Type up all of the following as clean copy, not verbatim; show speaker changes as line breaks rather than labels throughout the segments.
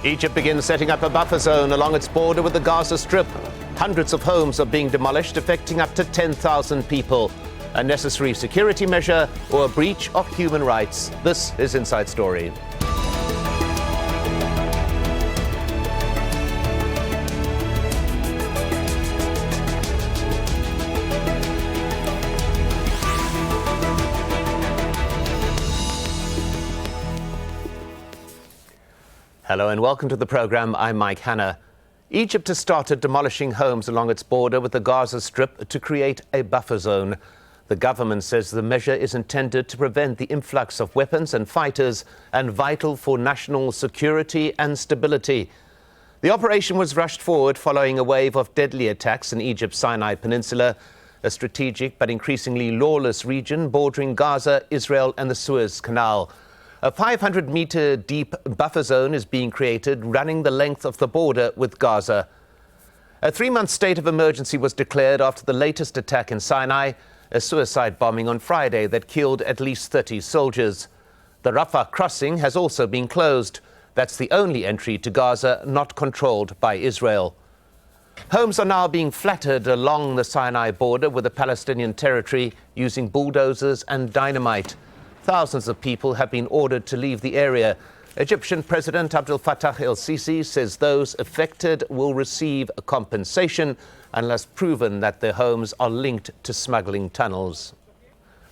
Egypt begins setting up a buffer zone along its border with the Gaza Strip. Hundreds of homes are being demolished, affecting up to 10,000 people. A necessary security measure or a breach of human rights? This is Inside Story. Hello and welcome to the program. I'm Mike Hanna. Egypt has started demolishing homes along its border with the Gaza Strip to create a buffer zone. The government says the measure is intended to prevent the influx of weapons and fighters and vital for national security and stability. The operation was rushed forward following a wave of deadly attacks in Egypt's Sinai Peninsula, a strategic but increasingly lawless region bordering Gaza, Israel and the Suez Canal. A 500-metre deep buffer zone is being created, running the length of the border with Gaza. A 3-month state of emergency was declared after the latest attack in Sinai, a suicide bombing on Friday that killed at least 30 soldiers. The RAFAH crossing has also been closed. That's the only entry to Gaza not controlled by Israel. Homes are now being flattened along the Sinai border with the Palestinian territory using bulldozers and dynamite. Thousands of people have been ordered to leave the area. Egyptian President Abdel Fattah El-Sisi says those affected will receive a compensation unless proven that their homes are linked to smuggling tunnels.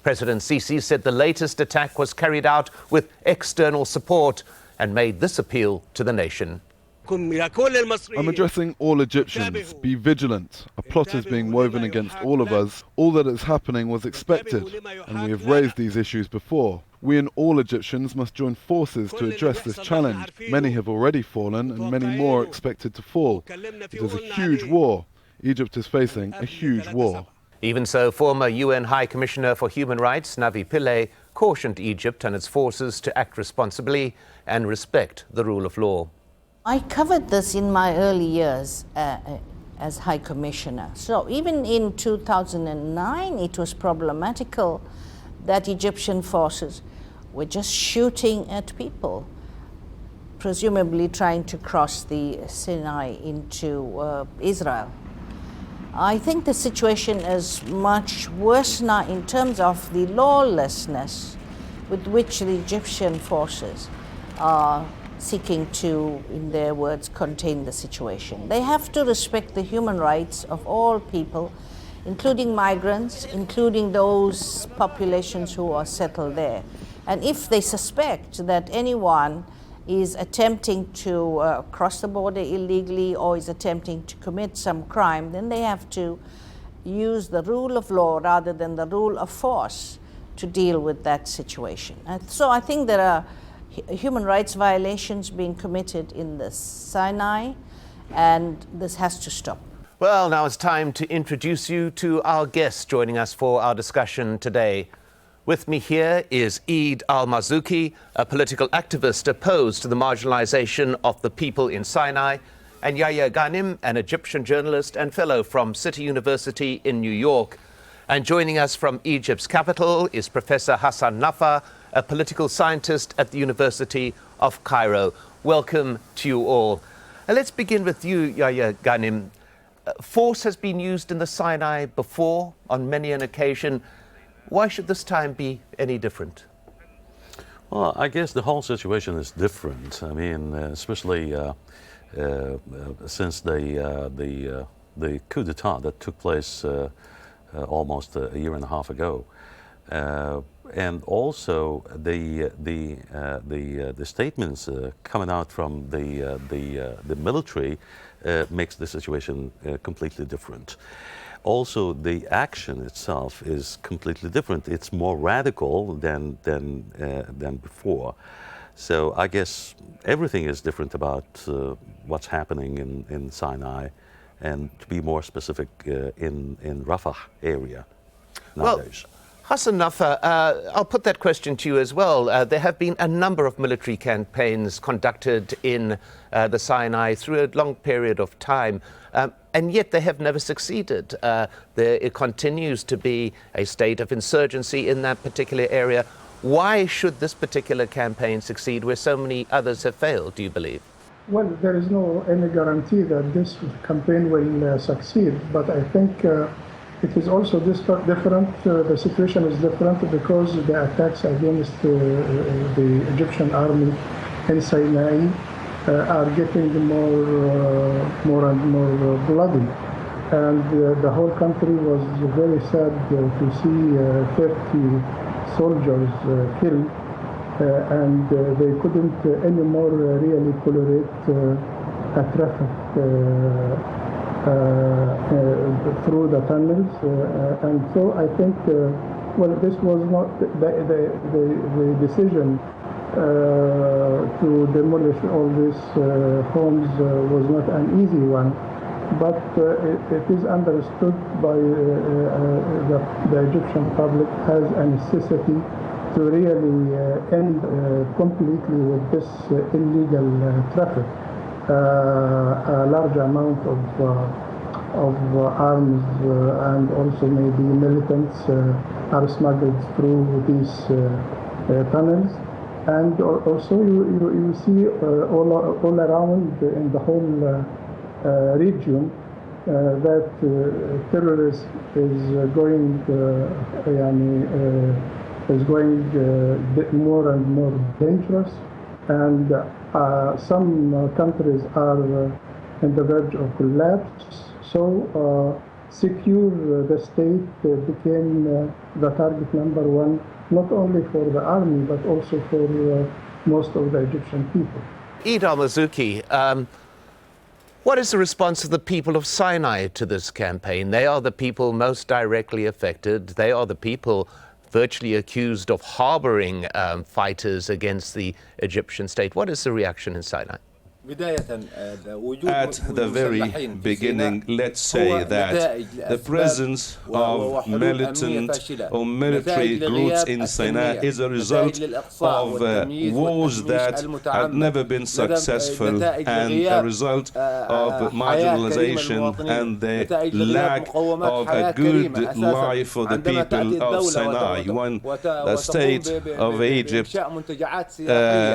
President Sisi said the latest attack was carried out with external support and made this appeal to the nation.
I'm addressing all Egyptians. Be vigilant. A plot is being woven against all of us. All that is happening was expected, and we have raised these issues before. We and all Egyptians must join forces to address this challenge. Many have already fallen, and many more are expected to fall. It is a huge war. Egypt is facing a huge war.
Even so, former UN High Commissioner for Human Rights, Nafaa, cautioned Egypt and its forces to act responsibly and respect the rule of law.
I covered this in my early years as High Commissioner. So even in 2009, it was problematical that Egyptian forces were just shooting at people, presumably trying to cross the Sinai into Israel. I think the situation is much worse now in terms of the lawlessness with which the Egyptian forces are seeking to, in their words, contain the situation. They have to respect the human rights of all people, including migrants, including those populations who are settled there. And if they suspect that anyone is attempting to cross the border illegally or is attempting to commit some crime, then they have to use the rule of law rather than the rule of force to deal with that situation. And so I think there are human rights violations being committed in the Sinai, and this has to stop.
Well, now it's time to introduce you to our guests joining us for our discussion today. With me here is Eid al-Marzouki, a political activist opposed to the marginalization of the people in Sinai, and Yahya Ghanim, an Egyptian journalist and fellow from City University in New York. And joining us from Egypt's capital is Professor Hassan Nafaa, a political scientist at the University of Cairo. Welcome to you all. Let's begin with you, Yahya Ghanim. Force has been used in the Sinai before on many an occasion. Why should this time be any different?
Well, I guess the whole situation is different. I mean, especially since the coup d'etat that took place almost a year and a half ago. And also the statements coming out from the military makes the situation completely different. Also, the action itself is completely different. It's more radical than before. So I guess everything is different about what's happening in Sinai, and to be more specific, in RAFAH area nowadays.
Well, Hassan Nafaa, I'll put that question to you as well. There have been a number of military campaigns conducted in the Sinai through a long period of time, and yet they have never succeeded. It continues to be a state of insurgency in that particular area. Why should this particular campaign succeed where so many others have failed, do you believe?
Well, there is no any guarantee that this campaign will succeed, but I think it is also different. The situation is different because the attacks against the Egyptian army in Sinai are getting more and more bloody. And the whole country was very sad to see 30 soldiers killed. And they couldn't anymore really tolerate a traffic through the tunnels. And so I think, well, this was not the decision to demolish all these homes was not an easy one. But it is understood by the Egyptian public as a necessity to really end completely with this illegal traffic. A large amount of arms and also maybe militants are smuggled through these tunnels. And also you see all around in the whole region that terrorism is going more and more dangerous, and some countries are on the verge of collapse. So secure the state became the target number one, not only for the army but also for most of the Egyptian people.
Eid al-Marzouki, what is the response of the people of Sinai to this campaign? They are the people most directly affected. They are the people virtually accused of harboring fighters against the Egyptian state. What is the reaction in Sinai?
At the very beginning, let's say that the presence of militant or military groups in Sinai is a result of wars that have never been successful and a result of marginalization and the lack of a good life for the people of Sinai. When the state of Egypt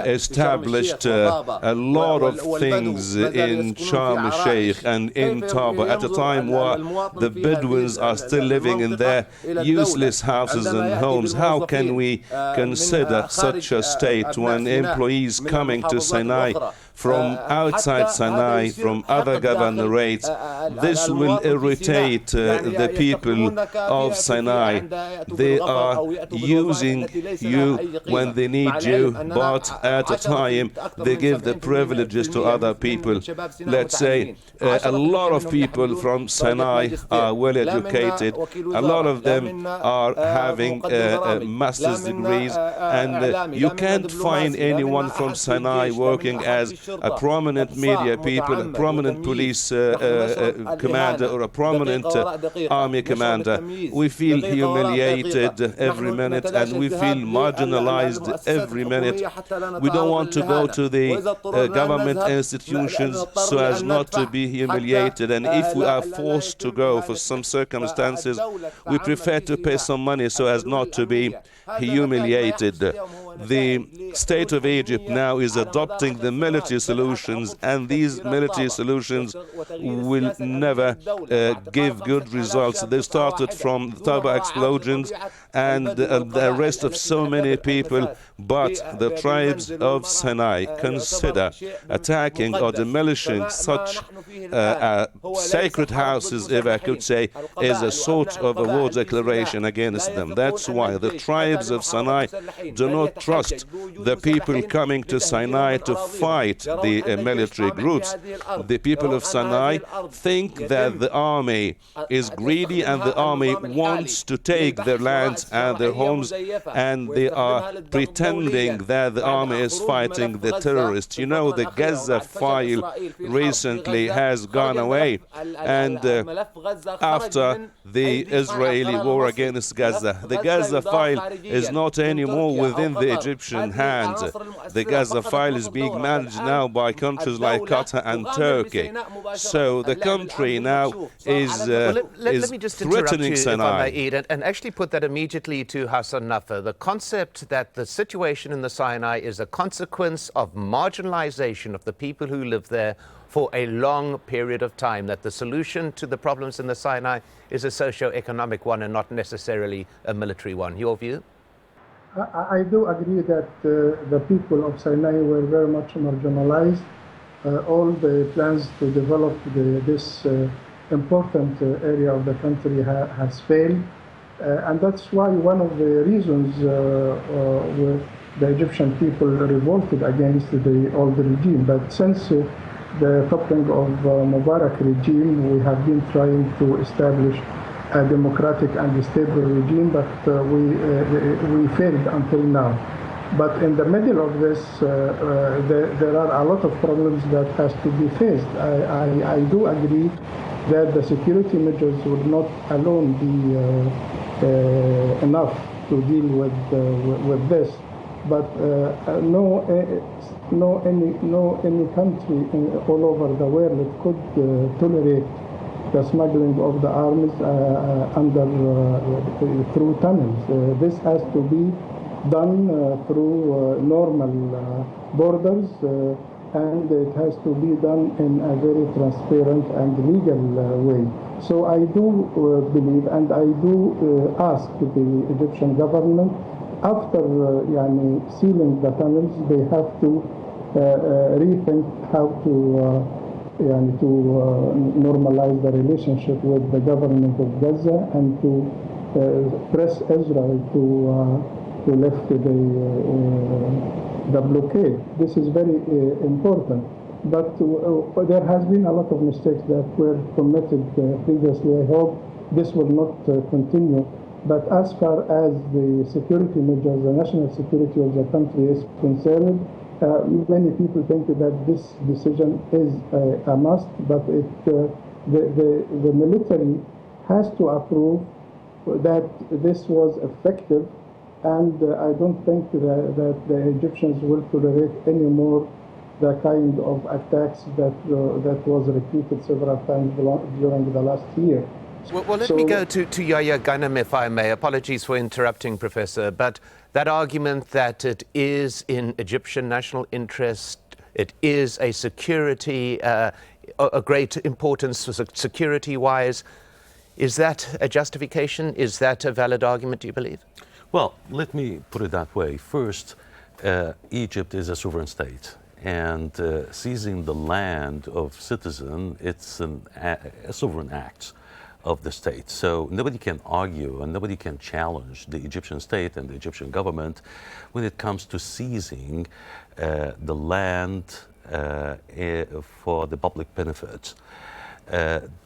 established a lot of things in Sharm el-Sheikh and in Taba at a time where the Bedouins are still living in their useless houses and homes. How can we consider such a state when employees coming to Sinai from outside Sinai, from other governorates, this will irritate the people of Sinai. They are using you when they need you, but at a time they give the privileges to other people. Let's say a lot of people from Sinai are well educated. A lot of them are having master's degrees, and you can't find anyone from Sinai working as a prominent media people, a prominent police commander, or a prominent army commander. We feel humiliated every minute, and we feel marginalized every minute. We don't want to go to the government institutions so as not to be humiliated, and if we are forced to go for some circumstances, we prefer to pay some money so as not to be humiliated. The state of Egypt now is adopting the military solutions, and these military solutions will never give good results. They started from the Taba explosions and the arrest of so many people, but the tribes of Sinai consider attacking or demolishing such sacred houses, if I could say, is a sort of a war declaration against them. That's why the tribes of Sinai do not trust the people coming to Sinai to fight the military groups. The people of Sinai think that the army is greedy and the army wants to take their lands and their homes, and they are pretending that the army is fighting the terrorists. You know, the GAZA file recently has gone away, and after the Israeli war against Gaza, the GAZA file is not anymore within the Egyptian hand. The Gaza file is being managed now by countries like Qatar and Turkey. So the country now is
let me just
threatening
interrupt you,
Sinai.
if I may, Eid, and actually put that immediately to Hassan Nafaa. The concept that the situation in the Sinai is a consequence of marginalization of the people who live there for a long period of time, that the solution to the problems in the Sinai is a socio-economic one and not necessarily a military one. Your view?
I do agree that the people of Sinai were very much marginalized. All the plans to develop this important area of the country has failed. And that's why one of the reasons where the Egyptian people revolted against the old regime. But since the toppling of Mubarak regime, we have been trying to establish a democratic and stable regime, but we failed until now. But in the middle of this, there are a lot of problems that has to be faced. I do agree that the security measures would not alone be enough to deal with this. But no any country all over the world could tolerate the smuggling of the arms through tunnels. This has to be done through normal borders, and it has to be done in a very transparent and legal way. So I do believe, and I do ask the Egyptian government, after sealing the tunnels, they have to rethink how to normalize the relationship with the government of Gaza and to press Israel to lift the blockade. This is very important. But there has been a lot of mistakes that were committed previously. I hope this will not continue. But as far as the security measures, the national security of the country is concerned, many people think that this decision is a must, but the military has to approve that this was effective, and I don't think that the Egyptians will tolerate any more the kind of attacks that was repeated several times during the last year.
Well, let me go to Yahya Ghanem, if I may. Apologies for interrupting, Professor, but that argument that it is in Egyptian national interest, it is a security, a great importance security-wise, is that a justification? Is that a valid argument, do you believe?
Well, let me put it that way. First, Egypt is a sovereign state, and seizing the land of citizen, it's a sovereign act of the state. So nobody can argue and nobody can challenge the Egyptian state and the Egyptian government when it comes to seizing the land for the public benefit.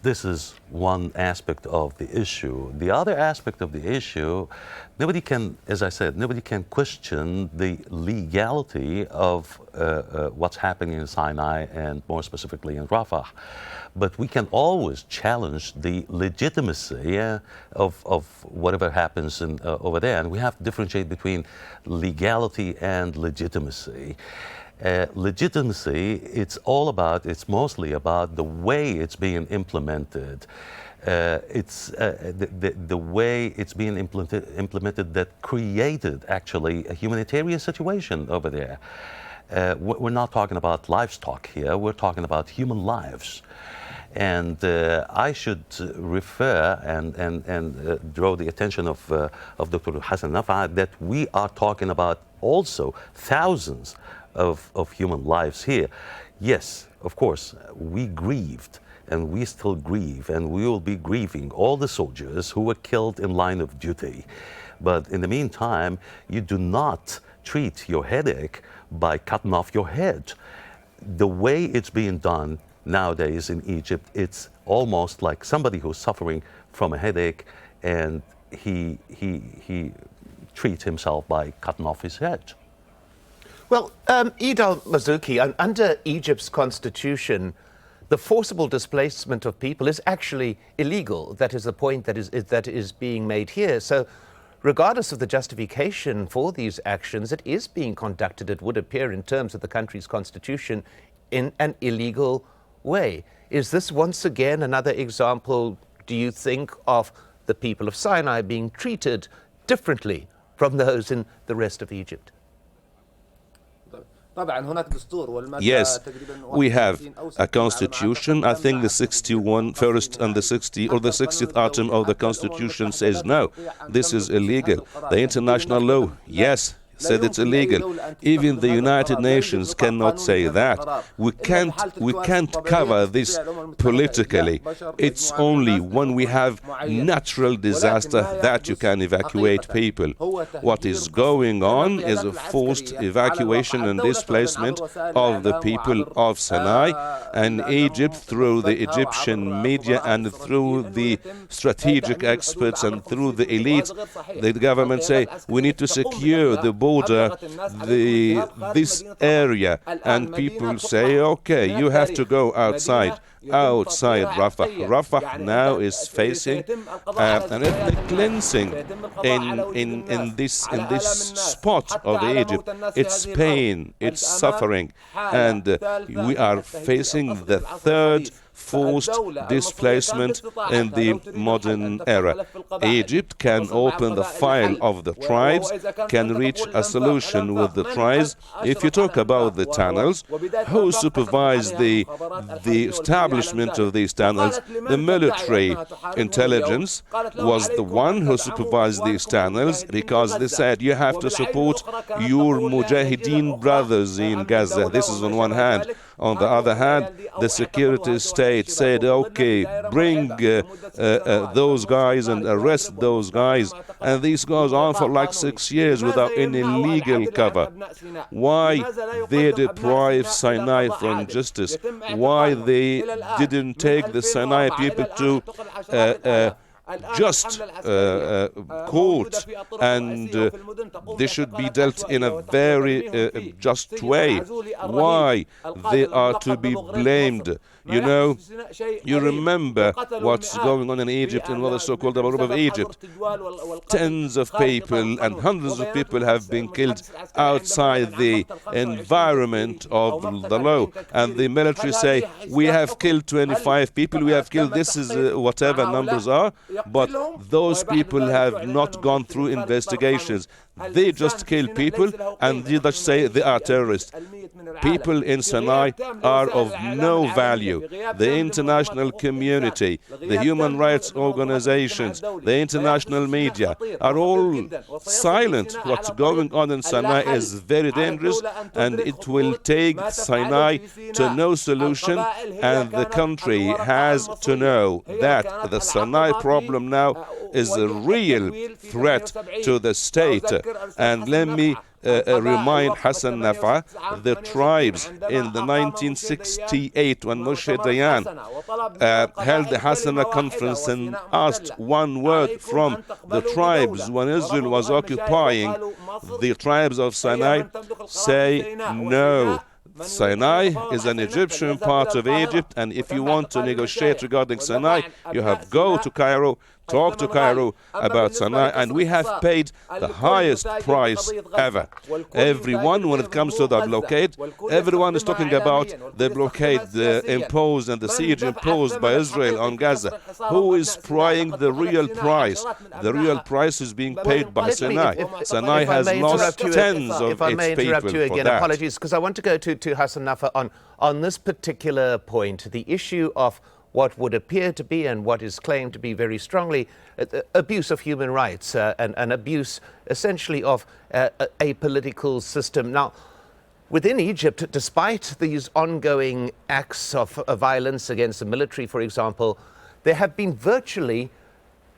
This is one aspect of the issue. The other aspect of the issue, nobody can, as I said, nobody can question the legality of what's happening in Sinai and more specifically in Rafah. But we can always challenge the legitimacy of whatever happens over there. And we have to differentiate between legality and legitimacy. Legitimacy, it's mostly about the way it's being implemented. It's the way it's being implemented that created actually a humanitarian situation over there. We're not talking about livestock here, we're talking about human lives. And I should refer and draw the attention of Dr. Hassan Nafaa that we are talking about also thousands of human lives here. Yes, of course, we grieved and we still grieve and we will be grieving all the soldiers who were killed in line of duty. But in the meantime, you do not treat your headache by cutting off your head. The way it's being done nowadays in Egypt, it's almost like somebody who's suffering from a headache and he treats himself by cutting off his head.
Well, Eid al-Marzouki, under Egypt's constitution, the forcible displacement of people is actually illegal. That is the point that is being made here. So regardless of the justification for these actions, it is being conducted, it would appear, in terms of the country's constitution, in an illegal way. Is this once again another example, do you think, of the people of Sinai being treated differently from those in the rest of Egypt?
Yes, we have a constitution. I think the 61st and the 60th or the 60th item of the constitution says no, this is illegal. The international law, yes, said it's illegal. Even the United Nations cannot say that. We can't cover this politically. It's only when we have natural disaster that you can evacuate people. What is going on is a forced evacuation and displacement of the people of Sinai, and Egypt, through the Egyptian media and through the strategic experts and through the elites, the government say we need to secure the border, this area, and people say, okay, you have to go outside Rafah. Rafah now is facing an ethnic cleansing in this spot of Egypt. It's pain, it's suffering, and we are facing the third forced displacement in the modern era. Egypt can open the file of the tribes, can reach a solution with the tribes. If you talk about the tunnels, who supervised the establishment of these tunnels? The military intelligence was the one who supervised these tunnels, because they said you have to support your Mujahideen brothers in Gaza. This is on one hand. On the other hand, the security state said, okay, bring those guys and arrest those guys. And these goes on for like 6 years without any legal cover. Why they deprive Sinai from justice? Why they didn't take the Sinai people to just court, and they should be dealt in a very just way. Why they are to be blamed? You know, you remember what's going on in Egypt, in what is so-called the Arab of Egypt. Tens of people and hundreds of people have been killed outside the environment of the law. And the military say, we have killed 25 people, we have killed, this is whatever numbers are. But those people have not gone through investigations. They just kill people and they just say they are terrorists. People in Sinai are of no value. The international community, the human rights organizations, the international media are all silent. What's going on in Sinai is very dangerous, and it will take Sinai to no solution, and the country has to know that the Sinai problem now is a real threat to the state. And let me remind Hassan Nafaa, the tribes in the 1968, when Moshe Dayan held the Hassana conference and asked one word from the tribes when Israel was occupying the tribes of Sinai, say no. Sinai is an Egyptian part of Egypt, and if you want to negotiate regarding Sinai, you have to go to Cairo, talk to Cairo about Sinai, and we have paid the highest price ever. Everyone, when it comes to the blockade, everyone is talking about the blockade imposed and the siege imposed by Israel on Gaza. Who is paying the real price? The real price is being paid by Sinai. Sinai has lost tens of its people.
If I may interrupt you again,
that.
Apologies, because I want to go to Hassan Nafaa on this particular point, the issue of what would appear to be and what is claimed to be very strongly abuse of human rights and abuse essentially of a political system. Now, within Egypt, despite these ongoing acts of violence against the military, for example, there have been virtually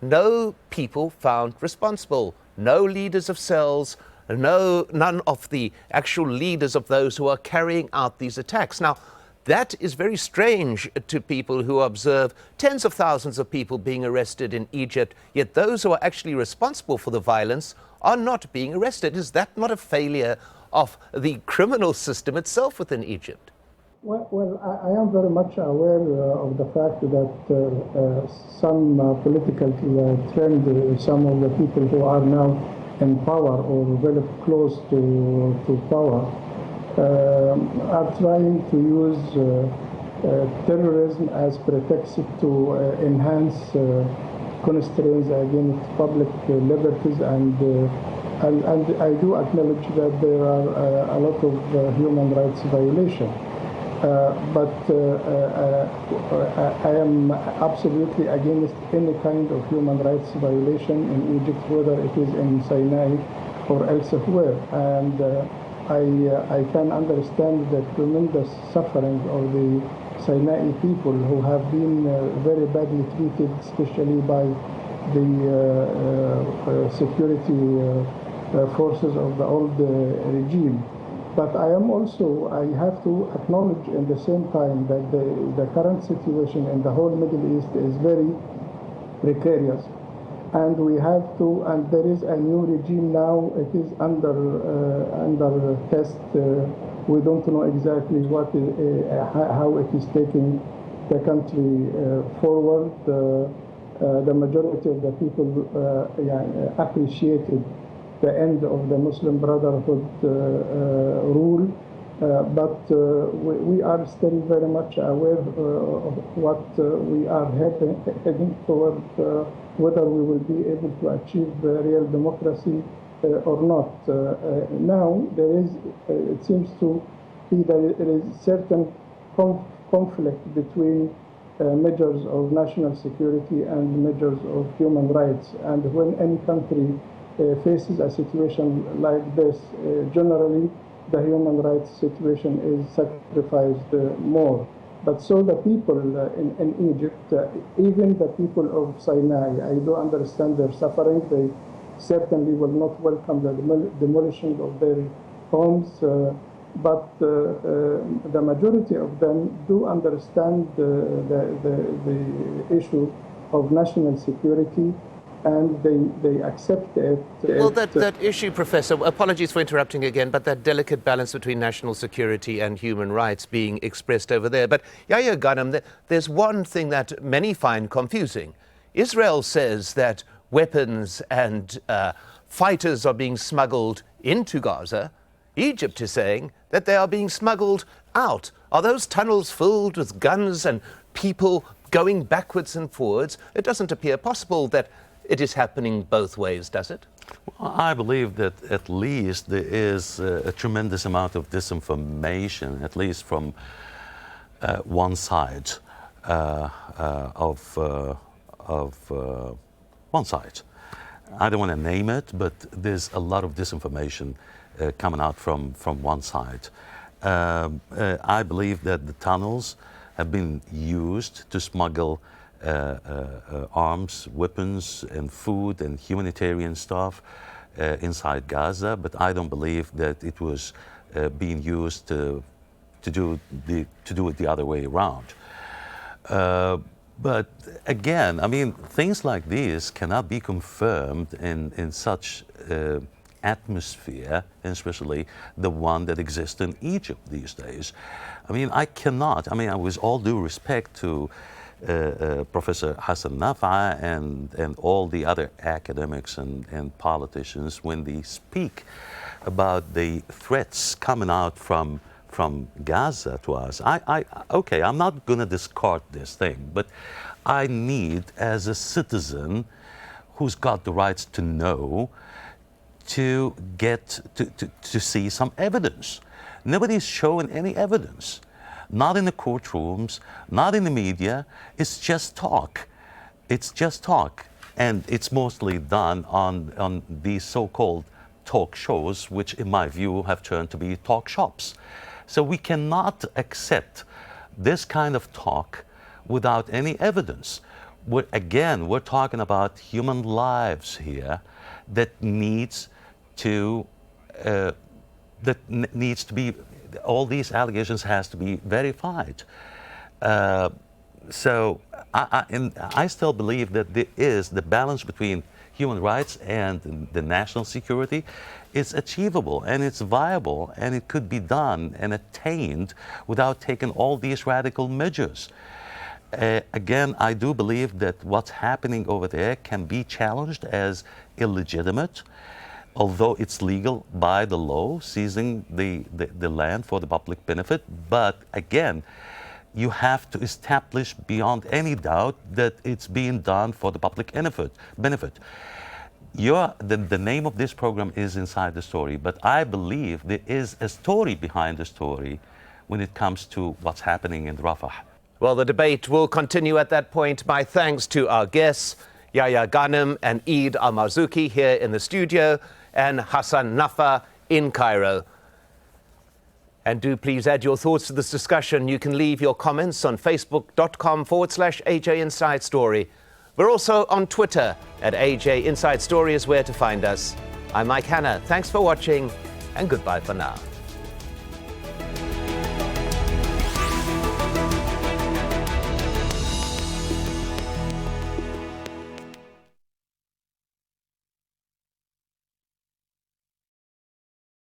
no people found responsible, no leaders of cells, none of the actual leaders of those who are carrying out these attacks. Now, that is very strange to people who observe tens of thousands of people being arrested in Egypt, yet those who are actually responsible for the violence are not being arrested. Is that not a failure of the criminal system itself within Egypt?
Well, I am very much aware of the fact that some political trend, some of the people who are now in power or very close to power, are trying to use terrorism as pretext to enhance constraints against public liberties, and I do acknowledge that there are a lot of human rights violations. But I am absolutely against any kind of human rights violation in Egypt, whether it is in Sinai or elsewhere. And I can understand the tremendous suffering of the Sinai people who have been very badly treated, especially by the security forces of the old regime. But I have to acknowledge in the same time that the current situation in the whole Middle East is very precarious. And and there is a new regime now. It is under test. We don't know exactly how it is taking the country forward. The majority of the people appreciated the end of the Muslim Brotherhood rule, but we are still very much aware of what we are heading toward, whether we will be able to achieve real democracy or not. Now it seems to be that there is certain conflict between measures of national security and measures of human rights, and when any country faces a situation like this, generally the human rights situation is sacrificed more. But so the people in Egypt, even the people of Sinai, I do understand their suffering. They certainly will not welcome the demolition of their homes, but the majority of them do understand the issue of national security, and they accept it.
Well, that issue, Professor, apologies for interrupting again, but that delicate balance between national security and human rights being expressed over there. But Yahya Ghanem, there's one thing that many find confusing. Israel says that weapons and fighters are being smuggled into Gaza. Egypt is saying that they are being smuggled out. Are those tunnels filled with guns and people going backwards and forwards? It doesn't appear possible that it is happening both ways, does it?
Well, I believe that at least there is a tremendous amount of disinformation, at least from one side of one side. I don't want to name it, but there's a lot of disinformation coming out from one side. I believe that the tunnels have been used to smuggle arms, weapons, and food and humanitarian stuff inside Gaza, but I don't believe that it was being used to do it the other way around. But again, I mean, things like these cannot be confirmed in such atmosphere, and especially the one that exists in Egypt these days. I mean, with all due respect to Professor Hassan Nafaa and all the other academics and politicians, when they speak about the threats coming out from Gaza to us, okay, I'm not going to discard this thing, but I need, as a citizen who's got the rights to know, to get to see some evidence. Nobody's showing any evidence. Not in the courtrooms, not in the media. It's just talk. It's just talk. And it's mostly done on these so-called talk shows, which in my view have turned to be talk shops. So we cannot accept this kind of talk without any evidence. We're talking about human lives here that needs to be, all these allegations has to be verified. So I still believe that there is the balance between human rights and the national security, it's achievable and it's viable and it could be done and attained without taking all these radical measures. Again, I do believe that what's happening over there can be challenged as illegitimate, although it's legal by the law, seizing the land for the public benefit. But again, you have to establish beyond any doubt that it's being done for the public benefit. The name of this program is Inside the Story, but I believe there is a story behind the story when it comes to what's happening in Rafah.
Well, the debate will continue at that point. My thanks to our guests, Yahya Ghanem and Eid Al-Marzouki here in the studio, and Hassan Nafaa in Cairo. And do please add your thoughts to this discussion. You can leave your comments on facebook.com/AJ Inside Story. We're also on Twitter at AJ Inside Story is where to find us. I'm Mike Hanna. Thanks for watching and goodbye for now.